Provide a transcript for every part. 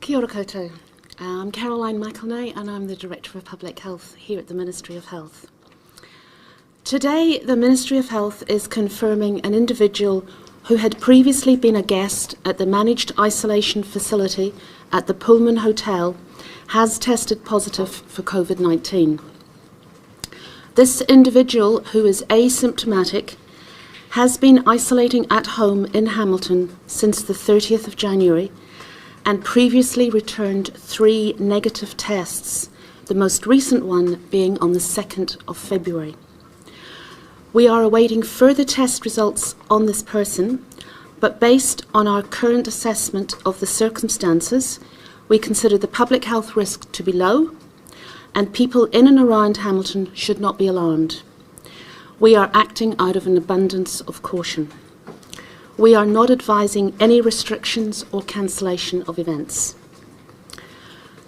Kia ora koutou. I'm Caroline McElnay and I'm the Director of Public Health here at the Ministry of Health. Today, the Ministry of Health is confirming an individual who had previously been a guest at the managed isolation facility at the Pullman Hotel has tested positive for Covid-19. This individual, who is asymptomatic, has been isolating at home in Hamilton since the 30th of January and previously returned 3 negative tests, the most recent one being on the 2nd of February. We are awaiting further test results on this person, but based on our current assessment of the circumstances, we consider the public health risk to be low, and people in and around Hamilton should not be alarmed. We are acting out of an abundance of caution. We are not advising any restrictions or cancellation of events.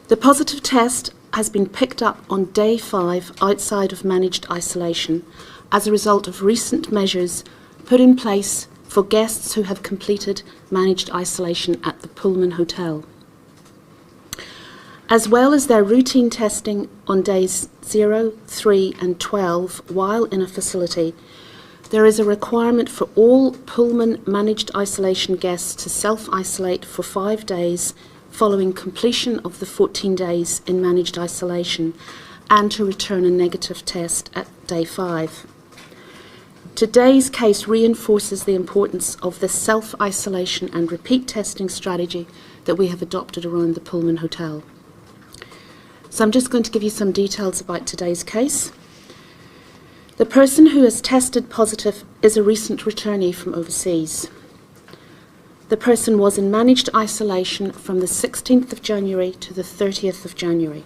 The positive test has been picked up on day 5 outside of managed isolation as a result of recent measures put in place for guests who have completed managed isolation at the Pullman Hotel. As well as their routine testing on days 0, 3 and 12 while in a facility, there is a requirement for all Pullman managed isolation guests to self-isolate for 5 days following completion of the 14 days in managed isolation and to return a negative test at day 5. Today's case reinforces the importance of the self-isolation and repeat testing strategy that we have adopted around the Pullman Hotel. So I'm just going to give you some details about today's case. The person who has tested positive is a recent returnee from overseas. The person was in managed isolation from the 16th of January to the 30th of January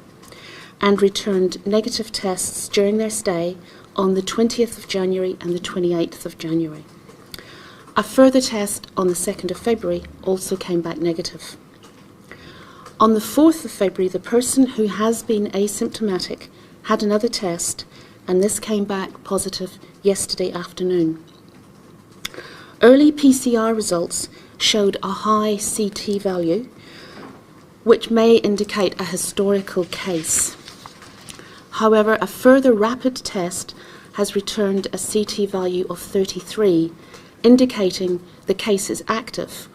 and returned negative tests during their stay on the 20th of January and the 28th of January. A further test on the 2nd of February also came back negative. On the 4th of February, the person who has been asymptomatic had another test, and this came back positive yesterday afternoon. Early PCR results showed a high CT value, which may indicate a historical case. However, a further rapid test has returned a CT value of 33, indicating the case is active.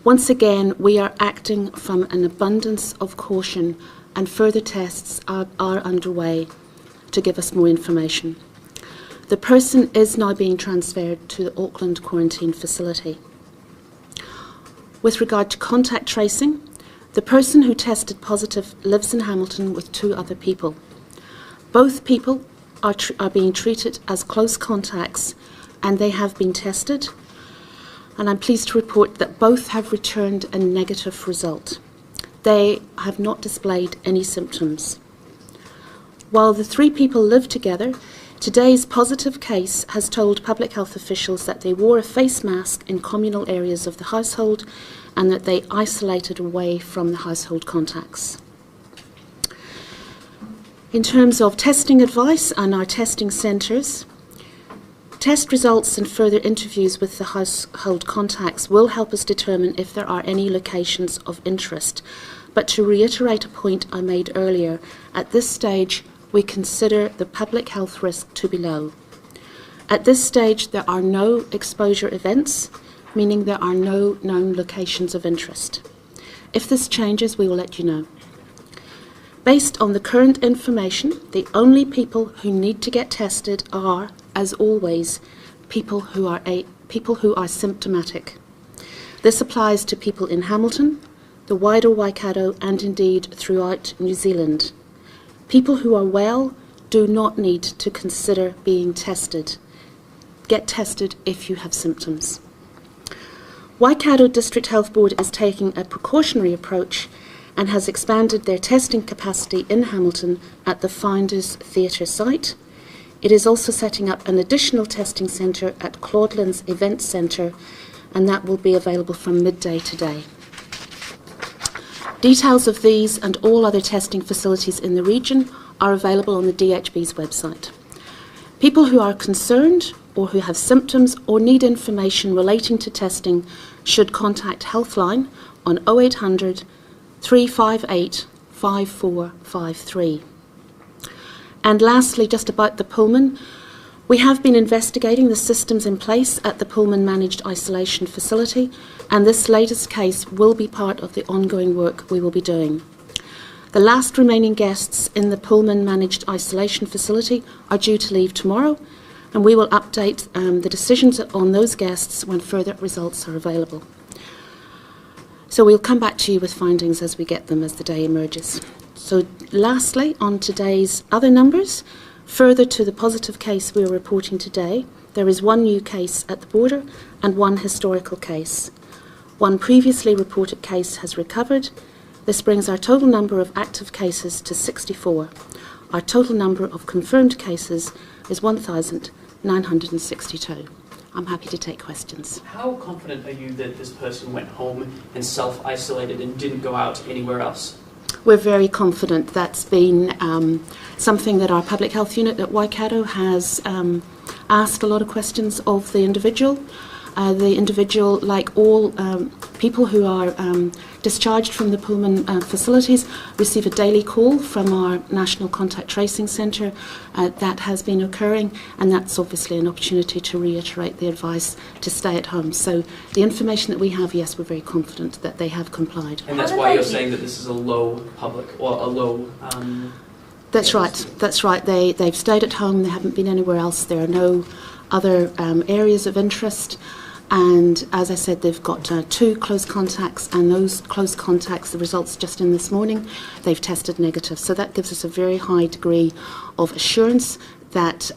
Once again, we are acting from an abundance of caution, and further tests are underway to give us more information. The person is now being transferred to the Auckland quarantine facility. With regard to contact tracing, the person who tested positive lives in Hamilton with 2 other people. Both people are being treated as close contacts, and they have been tested, and I'm pleased to report that both have returned a negative result. They have not displayed any symptoms. While the 3 people live together, today's positive case has told public health officials that they wore a face mask in communal areas of the household and that they isolated away from the household contacts. In terms of testing advice and our testing centres, test results and further interviews with the household contacts will help us determine if there are any locations of interest. But to reiterate a point I made earlier, at this stage, we consider the public health risk to be low. At this stage, there are no exposure events, meaning there are no known locations of interest. If this changes, we will let you know. Based on the current information, the only people who need to get tested are, as always, people who are symptomatic. This applies to people in Hamilton, the wider Waikato, and indeed throughout New Zealand. People who are well do not need to consider being tested. Get tested if you have symptoms. Waikato District Health Board is taking a precautionary approach and has expanded their testing capacity in Hamilton at the Founders Theatre site. It is also setting up an additional testing centre at Claudelands Event Centre, and that will be available from midday today. Details of these and all other testing facilities in the region are available on the DHB's website. People who are concerned or who have symptoms or need information relating to testing should contact Healthline on 0800 358 5453. And lastly, just about the Pullman, we have been investigating the systems in place at the Pullman Managed Isolation Facility, and this latest case will be part of the ongoing work we will be doing. The last remaining guests in the Pullman Managed Isolation Facility are due to leave tomorrow, and we will update the decisions on those guests when further results are available. So we'll come back to you with findings as we get them as the day emerges. So lastly, on today's other numbers, further to the positive case we are reporting today, there is one new case at the border and one historical case. One previously reported case has recovered. This brings our total number of active cases to 64. Our total number of confirmed cases is 1,962. I'm happy to take questions. How confident are you that this person went home and self-isolated and didn't go out anywhere else? We're very confident. That's been something that our public health unit at Waikato has asked a lot of questions of the individual. The individual, like all people who are discharged from the Pullman facilities, receive a daily call from our National Contact Tracing Centre. That has been occurring, and that's obviously an opportunity to reiterate the advice to stay at home. So the information that we have, yes, we're very confident that they have complied. And that's why you're saying that this is a low public, or a low... That's right, that's right. They've stayed at home, they haven't been anywhere else. There are no other areas of interest. And as I said, they've got 2 close contacts, and those close contacts, the results just in this morning, they've tested negative. So that gives us a very high degree of assurance that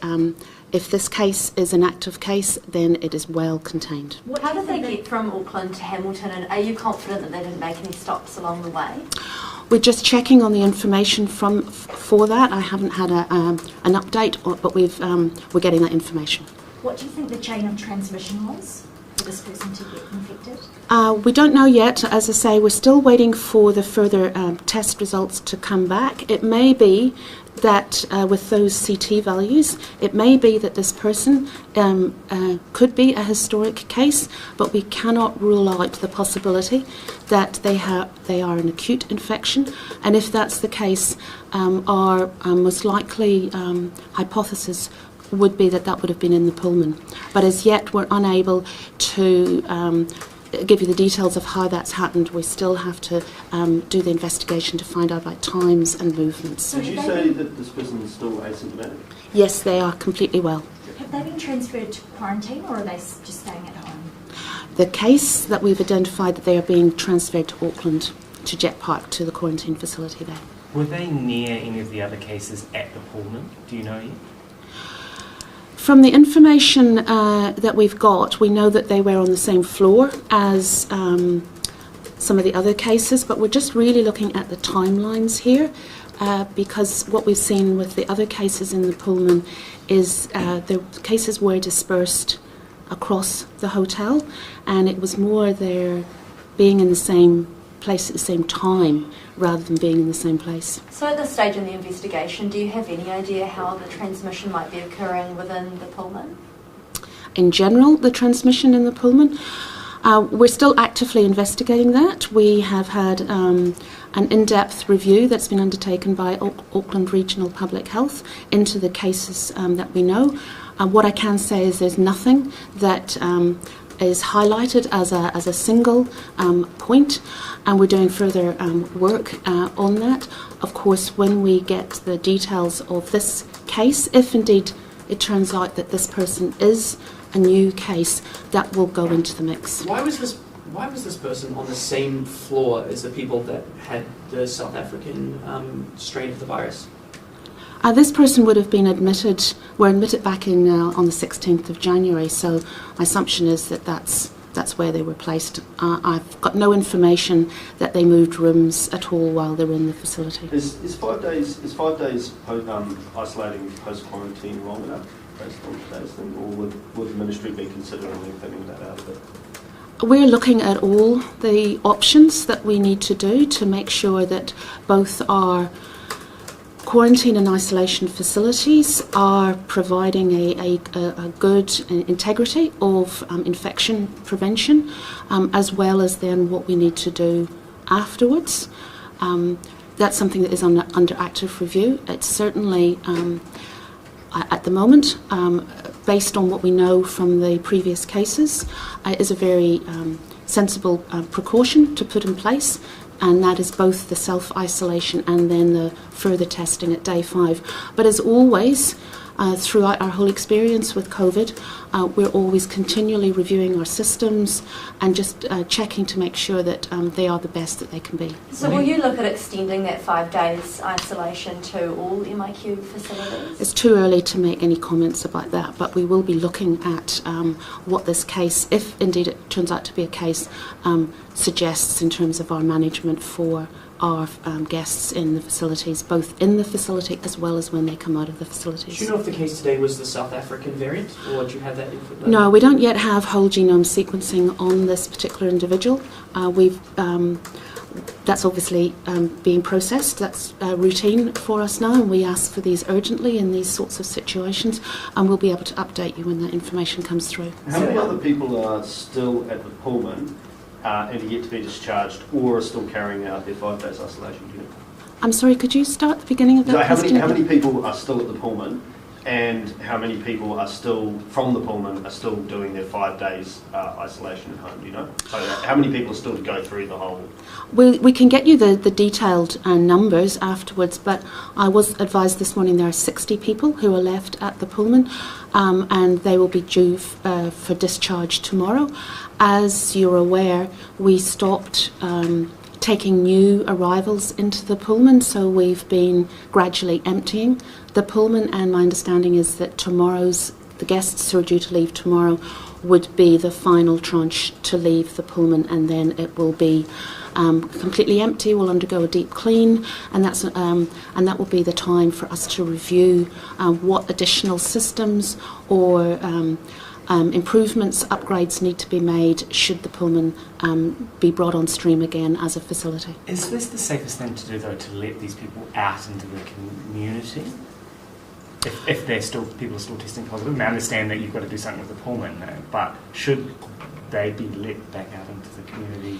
if this case is an active case, then it is well contained. How did they get from Auckland to Hamilton, and are you confident that they didn't make any stops along the way? We're just checking on the information for that. I haven't had an update, but we're getting that information. What do you think the chain of transmission was for this person to get infected? We don't know yet. As I say, we're still waiting for the further test results to come back. It may be that with those CT values, it may be that this person could be a historic case, but we cannot rule out the possibility that they are an acute infection. And if that's the case, our most likely hypothesis would be that would have been in the Pullman. But as yet, we're unable to give you the details of how that's happened. We still have to do the investigation to find out about times and movements. Did you say that this person is still asymptomatic? Yes, they are completely well. Have they been transferred to quarantine, or are they just staying at home? The case that we've identified, that they are being transferred to Auckland, to Jet Park, to the quarantine facility there. Were they near any of the other cases at the Pullman? Do you know yet? From the information that we've got, we know that they were on the same floor as some of the other cases, but we're just really looking at the timelines here because what we've seen with the other cases in the Pullman is the cases were dispersed across the hotel, and it was more their being in the same place at the same time rather than being in the same place. So at this stage in the investigation, do you have any idea how the transmission might be occurring within the Pullman? In general, the transmission in the Pullman, we're still actively investigating that. We have had an in-depth review that's been undertaken by Auckland Regional Public Health into the cases that we know. What I can say is there's nothing that is highlighted as a single point, and we're doing further work on that. Of course, when we get the details of this case, if indeed it turns out that this person is a new case, that will go into the mix. Why was this person on the same floor as the people that had the South African strain of the virus? This person would have been admitted back in on the 16th of January, so my assumption is that that's where they were placed. I've got no information that they moved rooms at all while they were in the facility. Is 5 days isolating post-quarantine long enough based on today's thing, or would the ministry be considering lengthening that out of it? We're looking at all the options that we need to do to make sure that both our quarantine and isolation facilities are providing a good integrity of infection prevention, as well as then what we need to do afterwards. That's something that is under active review. It's certainly, at the moment, based on what we know from the previous cases, is a very sensible precaution to put in place, and that is both the self-isolation and then the further testing at day 5. But as always, throughout our whole experience with COVID, we're always continually reviewing our systems and just checking to make sure that they are the best that they can be. So will you look at extending that 5 days isolation to all MIQ facilities? It's too early to make any comments about that, but we will be looking at what this case, if indeed it turns out to be a case, suggests in terms of our management for our guests in the facilities, both in the facility as well as when they come out of the facilities. Do you know if the case today was the South African variant, or do you have that info? No, we don't yet have whole genome sequencing on this particular individual. That's obviously being processed. That's routine for us now, and we ask for these urgently in these sorts of situations, and we'll be able to update you when that information comes through. How many other people are still at the Pullman and are yet to be discharged, or are still carrying out their 5 days isolation? Do you know? I'm sorry, could you start at the beginning of that So question? how many people are still at the Pullman, and how many people are still from the Pullman are still doing their 5 days isolation at home? Do you know? So how many people are still to go through the whole? We can get you the detailed numbers afterwards, but I was advised this morning there are 60 people who are left at the Pullman, and they will be due for discharge tomorrow. As you're aware, we stopped taking new arrivals into the Pullman, so we've been gradually emptying the Pullman, and my understanding is that the guests who are due to leave tomorrow would be the final tranche to leave the Pullman, and then it will be completely empty. We'll undergo a deep clean, and that will be the time for us to review what additional systems or improvements, upgrades need to be made should the Pullman be brought on stream again as a facility. Is this the safest thing to do, though, to let these people out into the community? If people are still testing positive, I understand that you've got to do something with the Pullman, but should they be let back out into the community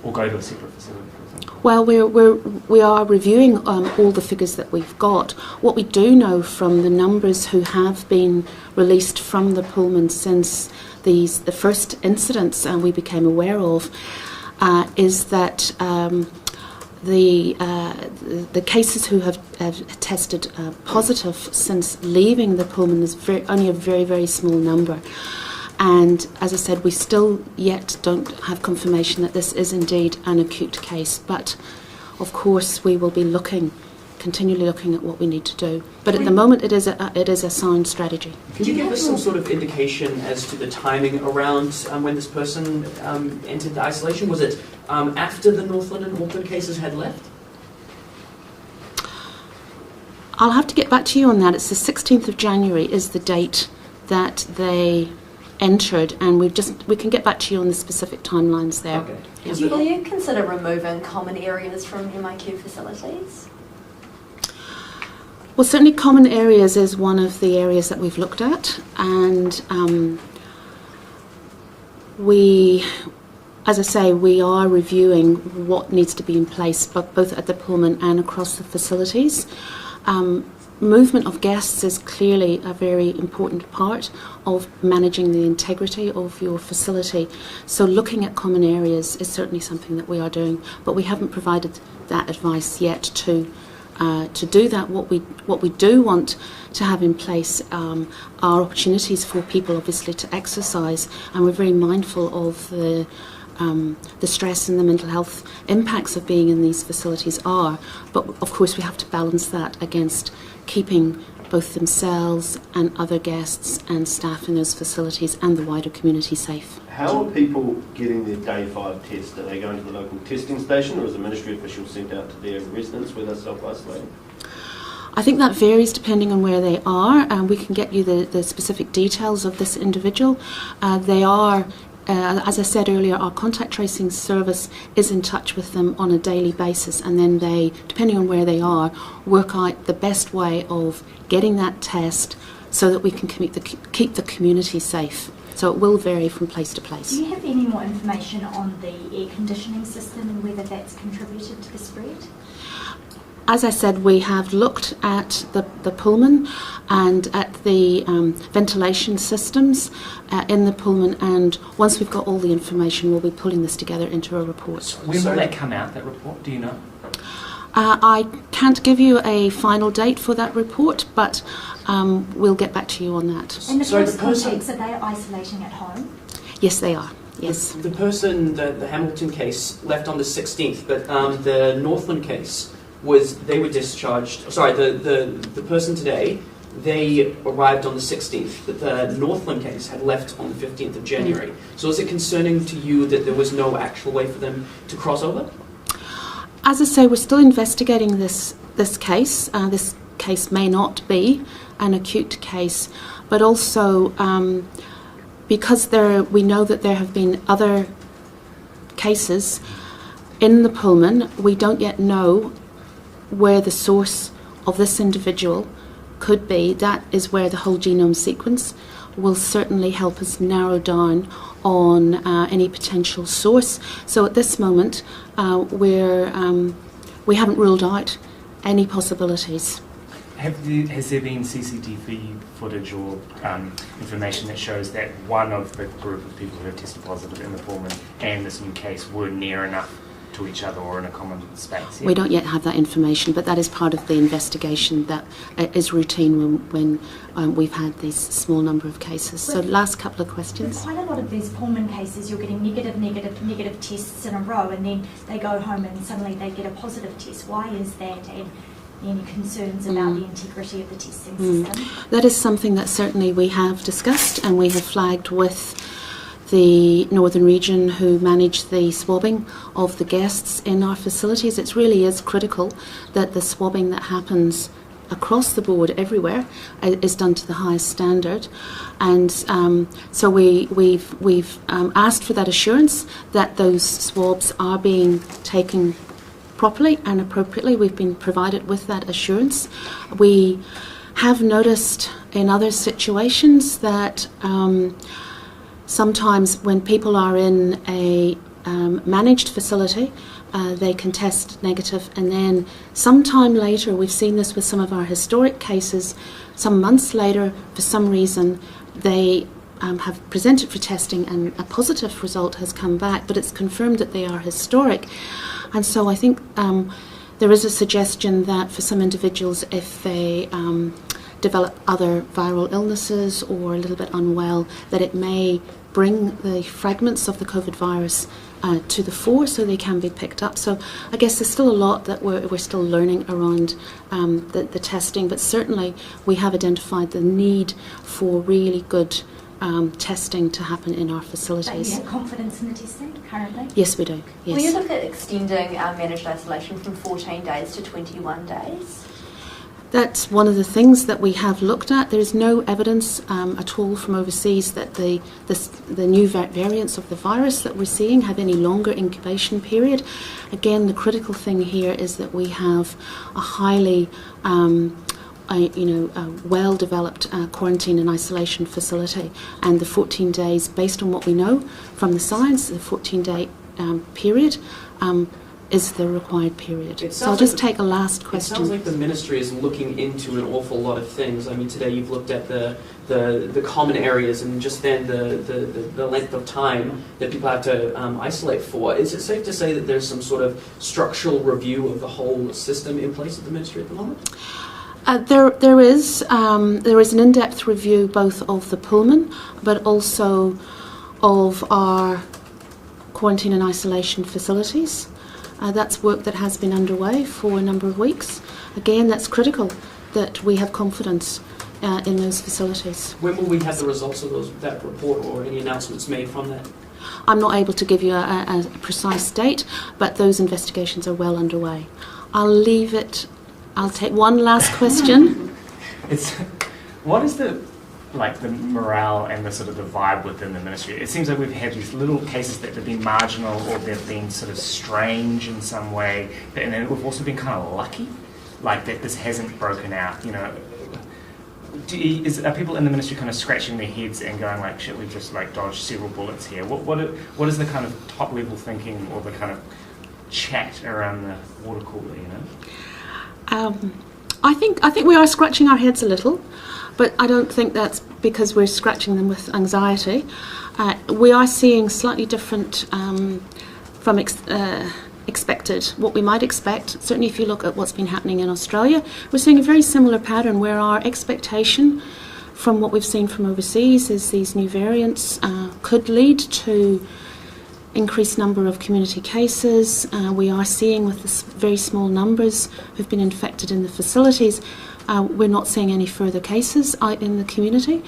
or go to a separate facility, for example? Well, we are reviewing all the figures that we've got. What we do know from the numbers who have been released from the Pullman since the first incidents we became aware of is that the cases who have tested positive since leaving the Pullman is only a very, very small number. And as I said, we still yet don't have confirmation that this is indeed an acute case. But of course, we will be continually looking at what we need to do. But at the moment, it is a sound strategy. Could you give us some sort of indication as to the timing around when this person entered the isolation? Was it after the Northland and Auckland cases had left? I'll have to get back to you on that. It's the 16th of January is the date that they entered, and we can get back to you on the specific timelines there. Okay. Yeah. Will you consider removing common areas from MIQ facilities? Well, certainly common areas is one of the areas that we've looked at, and as I say, we are reviewing what needs to be in place, both at the Pullman and across the facilities. Movement of guests is clearly a very important part of managing the integrity of your facility. So looking at common areas is certainly something that we are doing, but we haven't provided that advice yet to do that. What we do want to have in place are opportunities for people, obviously, to exercise, and we're very mindful of the stress and the mental health impacts of being in these facilities are. But of course, we have to balance that against keeping both themselves and other guests and staff in those facilities and the wider community safe. How are people getting their day 5 test? Are they going to the local testing station, or is the ministry official sent out to their residents where they're self-isolating? I think that varies depending on where they are, and we can get you the specific details of this individual. They are, as I said earlier, our contact tracing service is in touch with them on a daily basis, and then they, depending on where they are, work out the best way of getting that test so that we can keep the community safe. So it will vary from place to place. Do you have any more information on the air conditioning system and whether that's contributed to the spread? As I said, we have looked at the Pullman and at the ventilation systems in the Pullman, and once we've got all the information, we'll be pulling this together into a report. When will that come out, that report? Do you know? I can't give you a final date for that report, but we'll get back to you on that. And the Sorry, close the person- contacts, are they isolating at home? Yes, they are. Yes. The person, the Hamilton case, left on the 16th, but the Northland case they were discharged. Sorry, the person today, they arrived on the 16th, but the Northland case had left on the 15th of January. So is it concerning to you that there was no actual way for them to cross over? As I say, we're still investigating this case. This case may not be an acute case, but also because we know that there have been other cases in the Pullman, we don't yet know where the source of this individual could be. That is where the whole genome sequence will certainly help us narrow down on any potential source. So at this moment, we haven't ruled out any possibilities. Has there been CCTV footage or information that shows that one of the group of people who have tested positive in the Pullman and this new case were near enough to each other or in a common space? We don't yet have that information, but that is part of the investigation that is routine when we've had these small number of cases. So last couple of With questions. quite a lot of these Pullman cases, you're getting negative tests in a row, and then they go home and suddenly they get a positive test. Why is that? And any concerns about the integrity of the testing system? That is something that certainly we have discussed and we have flagged with the Northern Region who manage the swabbing of the guests in our facilities. It really is critical that the swabbing that happens across the board everywhere is done to the highest standard, and so we've asked for that assurance that those swabs are being taken properly and appropriately. We've been provided with that assurance. We have noticed in other situations that sometimes when people are in a managed facility, they can test negative, and then sometime later, we've seen this with some of our historic cases, some months later, for some reason, they have presented for testing and a positive result has come back, but it's confirmed that they are historic. And so I think there is a suggestion that for some individuals, if they develop other viral illnesses or a little bit unwell, that it may bring the fragments of the COVID virus to the fore so they can be picked up. So I guess there's still a lot that we're still learning around the testing, but certainly we have identified the need for really good testing to happen in our But you facilities. have confidence in the testing currently? Yes, we do. Will you Yes. look at extending managed isolation from 14 days to 21 days? That's one of the things that we have looked at. There is no evidence at all from overseas that the new variants of the virus that we're seeing have any longer incubation period. Again, the critical thing here is that we have a highly well-developed quarantine and isolation facility, and the 14 days, based on what we know from the science, the 14-day period is the required period. So I'll just take a last It question. sounds like the ministry is looking into an awful lot of things. I mean, today you've looked at the common areas and just then the length of time that people have to isolate for. Is it safe to say that there's some sort of structural review of the whole system in place at the ministry at the moment? There is an in-depth review both of the Pullman, but also of our quarantine and isolation facilities. That's work that has been underway for a number of weeks. Again, that's critical that we have confidence in those facilities. When will we have the results of that report or any announcements made from that? I'm not able to give you a precise date, but those investigations are well underway. I'll leave it. I'll take one last question. What is the morale and the sort of the vibe within the ministry? It seems like we've had these little cases that have been marginal or they've been sort of strange in some way, and then we've also been kind of lucky, like that this hasn't broken out. Are people in the ministry kind of scratching their heads and going like, shit, we've just like dodged several bullets here? What is the kind of top level thinking or the kind of chat around the water cooler, you know? I think we are scratching our heads a little, but I don't think that's because we're scratching them with anxiety. We are seeing slightly different from expected, what we might expect. Certainly if you look at what's been happening in Australia, we're seeing a very similar pattern where our expectation from what we've seen from overseas is these new variants could lead to increased number of community cases. We are seeing with the very small numbers who've been infected in the facilities, we're not seeing any further cases in the community.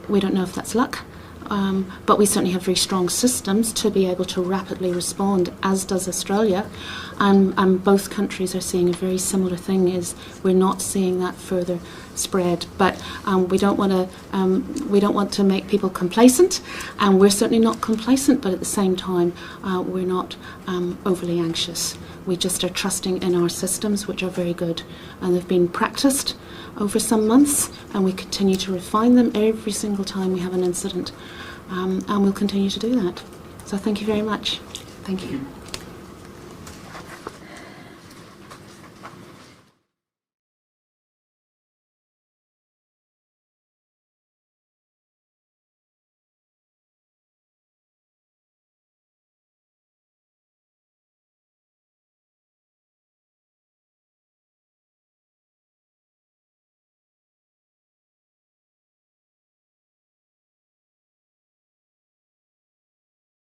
We don't know if that's luck. But we certainly have very strong systems to be able to rapidly respond, as does Australia, and both countries are seeing a very similar thing. Is we're not seeing that further spread, but we don't want to make people complacent, and we're certainly not complacent. But at the same time, we're not overly anxious. We just are trusting in our systems, which are very good, and they've been practiced over some months, and we continue to refine them every single time we have an incident, and we'll continue to do that. So thank you very much. Thank you.